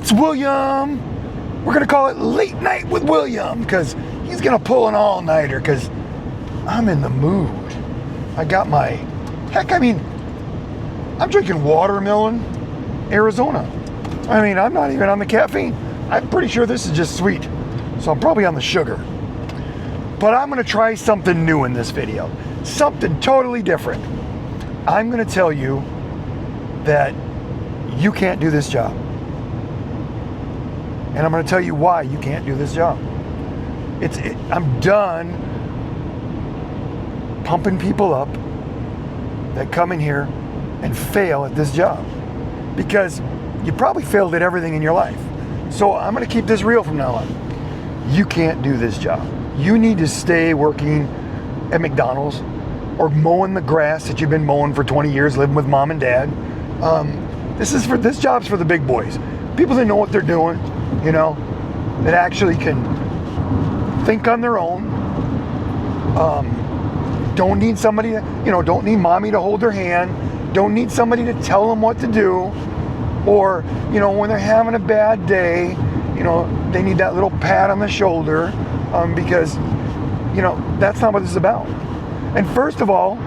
It's William. We're gonna call it Late Night with William because he's gonna pull an all-nighter because I'm in the mood. I got my, I'm drinking watermelon, Arizona. I'm not even on the caffeine. I'm pretty sure this is just sweet. So I'm probably on the sugar. But I'm gonna try something new in this video. Something totally different. I'm gonna tell you that you can't do this job. And I'm gonna tell you why you can't do this job. I'm done pumping people up that come in here and fail at this job. Because you probably failed at everything in your life. So I'm gonna keep this real from now on. You can't do this job. You need to stay working at McDonald's or mowing the grass that you've been mowing for 20 years, living with mom and dad. This job's for the big boys. People that know what they're doing, that actually can think on their own. Don't need somebody to, don't need mommy to hold their hand. Don't need somebody to tell them what to do. Or, when they're having a bad day, they need that little pat on the shoulder because, that's not what this is about. And first of all,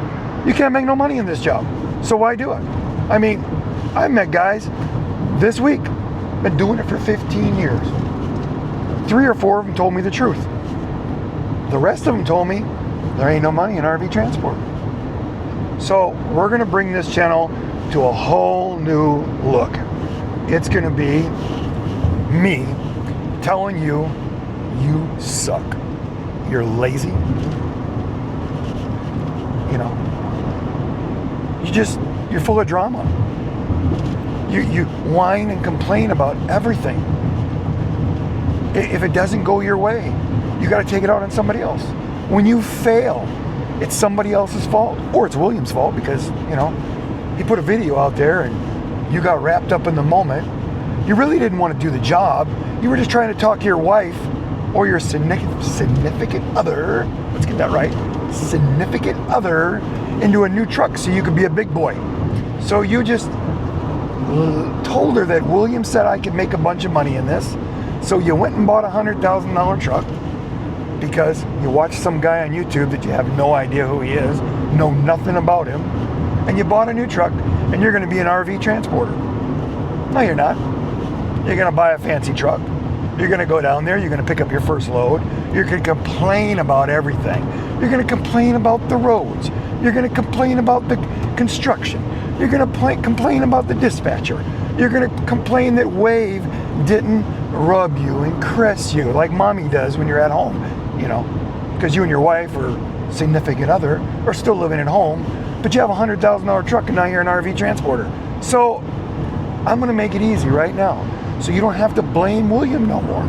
you can't make no money in this job. So why do it? I met guys this week, been doing it for 15 years. 3 or 4 of them told me the truth. The rest of them told me there ain't no money in RV transport. So we're gonna bring this channel to a whole new look. It's gonna be me telling you, you suck. You're lazy. You're full of drama. You whine and complain about everything. If it doesn't go your way, you got to take it out on somebody else. When you fail, it's somebody else's fault, or it's William's fault because, he put a video out there and you got wrapped up in the moment. You really didn't want to do the job. You were just trying to talk to your wife or your significant other, let's get that right, significant other into a new truck so you could be a big boy. So you just told her that William said I could make a bunch of money in this. So you went and bought a $100,000 truck because you watched some guy on YouTube that you have no idea who he is, know nothing about him, and you bought a new truck and you're gonna be an RV transporter. No, you're not. You're gonna buy a fancy truck. You're gonna go down there, you're gonna pick up your first load. You're gonna complain about everything. You're gonna complain about the roads. You're gonna complain about the construction. You're gonna complain about the dispatcher. You're gonna complain that Wave didn't rub you and caress you like mommy does when you're at home, because you and your wife or significant other are still living at home, but you have a $100,000 truck and now you're an RV transporter. So I'm gonna make it easy right now so you don't have to blame William no more.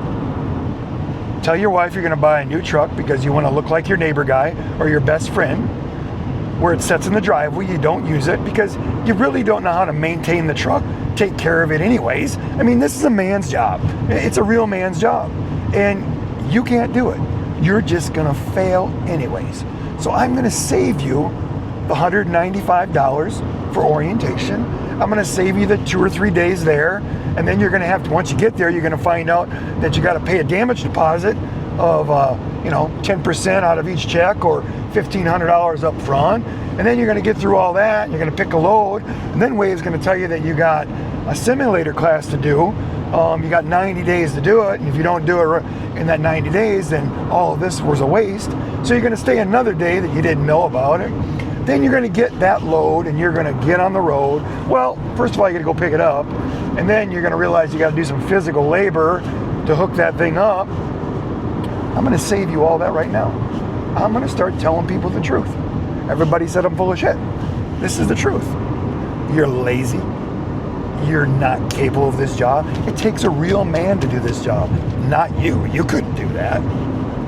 Tell your wife you're gonna buy a new truck because you wanna look like your neighbor guy or your best friend, where it sits in the driveway, you don't use it because you really don't know how to maintain the truck, take care of it anyways. This is a man's job. It's a real man's job. And you can't do it. You're just gonna fail anyways. So I'm gonna save you the $195 for orientation. I'm gonna save you the 2 or 3 days there. And then you're gonna have to, once you get there, you're gonna find out that you gotta pay a damage deposit of 10% out of each check or $1,500 up front. And then you're gonna get through all that, you're gonna pick a load, and then Wave's gonna tell you that you got a simulator class to do. You got 90 days to do it, and if you don't do it in that 90 days, then all of this was a waste. So you're gonna stay another day that you didn't know about it. Then you're gonna get that load and you're gonna get on the road. Well, first of all, you gotta go pick it up, and then you're gonna realize you gotta do some physical labor to hook that thing up. I'm gonna save you all that right now. I'm gonna start telling people the truth. Everybody said I'm full of shit. This is the truth. You're lazy. You're not capable of this job. It takes a real man to do this job, not you. You couldn't do that.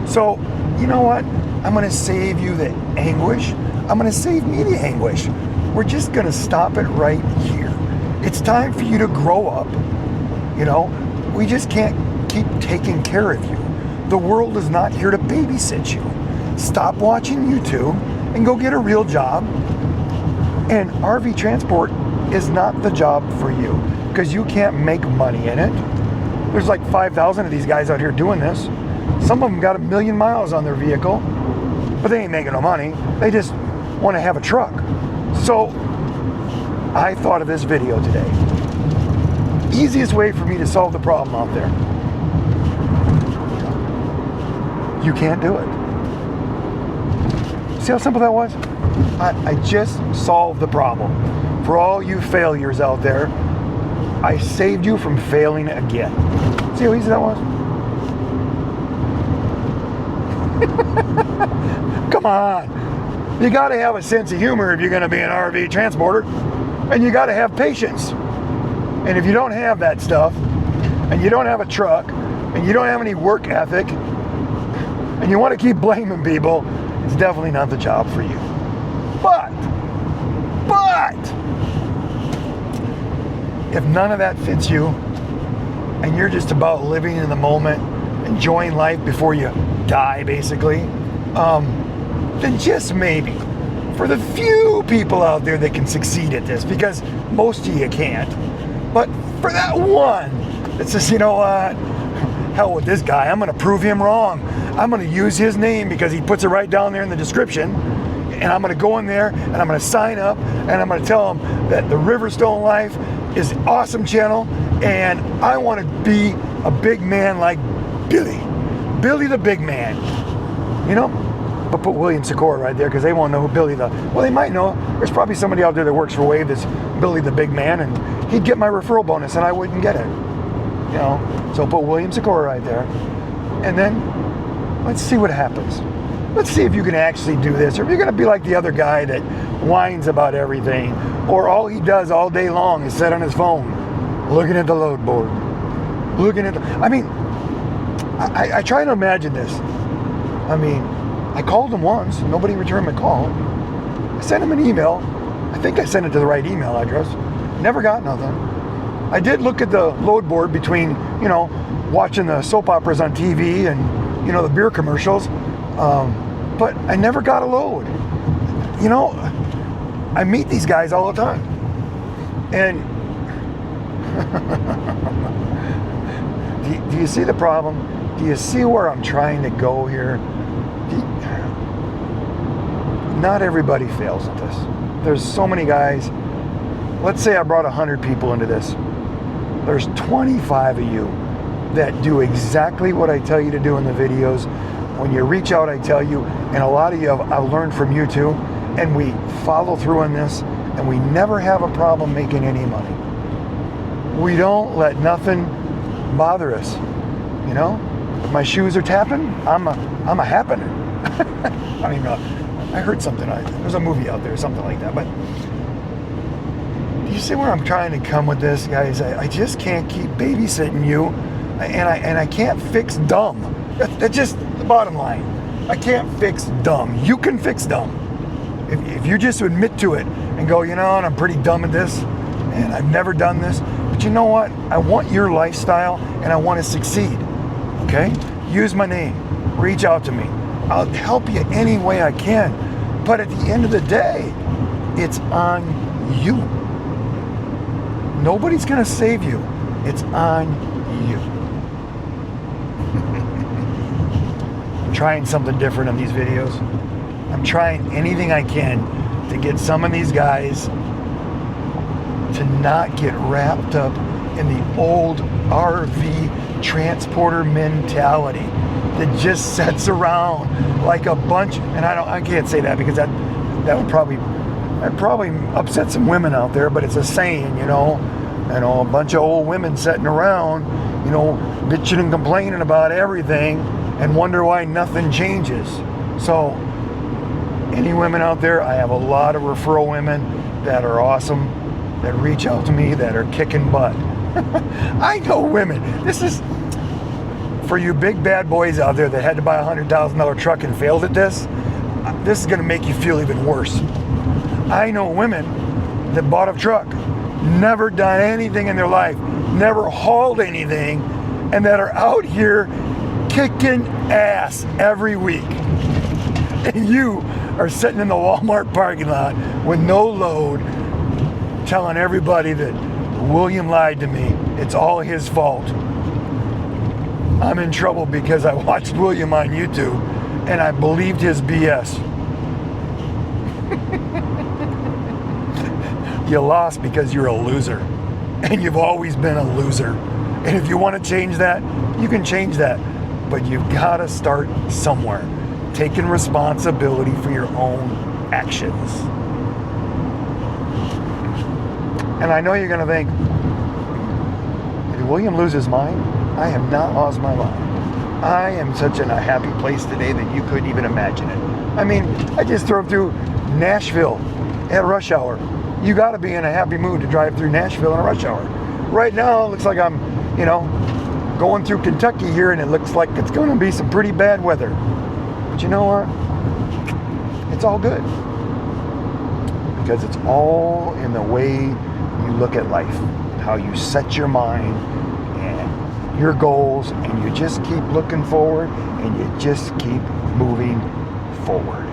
So, you know what? I'm gonna save you the anguish. I'm gonna save me the anguish. We're just gonna stop it right here. It's time for you to grow up. We just can't keep taking care of you. The world is not here to babysit you. Stop watching YouTube and go get a real job. And RV transport is not the job for you because you can't make money in it. There's like 5,000 of these guys out here doing this. Some of them got 1 million miles on their vehicle, but they ain't making no money. They just want to have a truck. So I thought of this video today. Easiest way for me to solve the problem out there. You can't do it. See how simple that was? I just solved the problem. For all you failures out there, I saved you from failing again. See how easy that was? Come on. You got to have a sense of humor if you're going to be an RV transporter. And you got to have patience. And if you don't have that stuff, and you don't have a truck, and you don't have any work ethic, and you want to keep blaming people, it's definitely not the job for you. But, if none of that fits you, and you're just about living in the moment, enjoying life before you die, basically, then just maybe, for the few people out there that can succeed at this, because most of you can't, but for that one that says, you know what, hell with this guy, I'm going to prove him wrong. I'm going to use his name because he puts it right down there in the description, and I'm going to go in there and I'm going to sign up and I'm going to tell him that the Riverstone Life is an awesome channel and I want to be a big man like Billy the big man, you know. But put William Sikora right there because they won't know who well, they might know. There's probably somebody out there that works for Wave that's Billy the big man, and he'd get my referral bonus and I wouldn't get it, you know. So put William Sikora right there, and then let's see what happens. Let's see if you can actually do this, or if you're going to be like the other guy that whines about everything, or all he does all day long is sit on his phone looking at the load board, looking at the, I try to imagine this. I mean, I called him once, nobody returned my call. I sent him an email. I think I sent it to the right email address. Never got nothing. I did look at the load board between, you know, watching the soap operas on TV and, you know, the beer commercials, but I never got a load. You know, I meet these guys all the time, and do you see the problem? Do you see where I'm trying to go here? Not everybody fails at this. There's so many guys. Let's say I brought 100 people into this. There's 25 of you that do exactly what I tell you to do in the videos. When you reach out, I tell you, and a lot of you I've learned from you too, and we follow through on this, and we never have a problem making any money. We don't let nothing bother us, you know? If my shoes are tapping, I'm a happening. I don't even know. I heard something. There's a movie out there, something like that. But do you see where I'm trying to come with this, guys? I just can't keep babysitting you, and I can't fix dumb. That's just the bottom line. I can't fix dumb. You can fix dumb. If you just admit to it and go, you know, and I'm pretty dumb at this, and I've never done this, but you know what? I want your lifestyle, and I want to succeed. Okay? Use my name. Reach out to me. I'll help you any way I can. But at the end of the day, it's on you. Nobody's going to save you. It's on you. I'm trying something different in these videos. I'm trying anything I can to get some of these guys to not get wrapped up in the old RV transporter mentality that just sits around like a bunch, and I can't say that because that would probably upset some women out there, but it's a saying, you know, a bunch of old women sitting around, you know, bitching and complaining about everything and wonder why nothing changes. So any women out there, I have a lot of referral women that are awesome, that reach out to me, that are kicking butt. I know women. This is for you big bad boys out there that had to buy a $100,000 truck and failed at this. This is going to make you feel even worse. I know women that bought a truck, never done anything in their life, never hauled anything, and that are out here kicking ass every week. And you are sitting in the Walmart parking lot with no load, telling everybody that William lied to me. It's all his fault. I'm in trouble because I watched William on YouTube and I believed his BS. You lost because you're a loser. And you've always been a loser. And if you want to change that, you can change that. But you've got to start somewhere. Taking responsibility for your own actions. And I know you're going to think, did William lose his mind? I have not lost my mind. I am such in a happy place today that you couldn't even imagine it. I mean, I just drove through Nashville at rush hour. You got to be in a happy mood to drive through Nashville in a rush hour. Right now, it looks like I'm, going through Kentucky here, and it looks like it's going to be some pretty bad weather. But you know what? It's all good. Because it's all in the way you look at life, how you set your mind and your goals, and you just keep looking forward, and you just keep moving forward.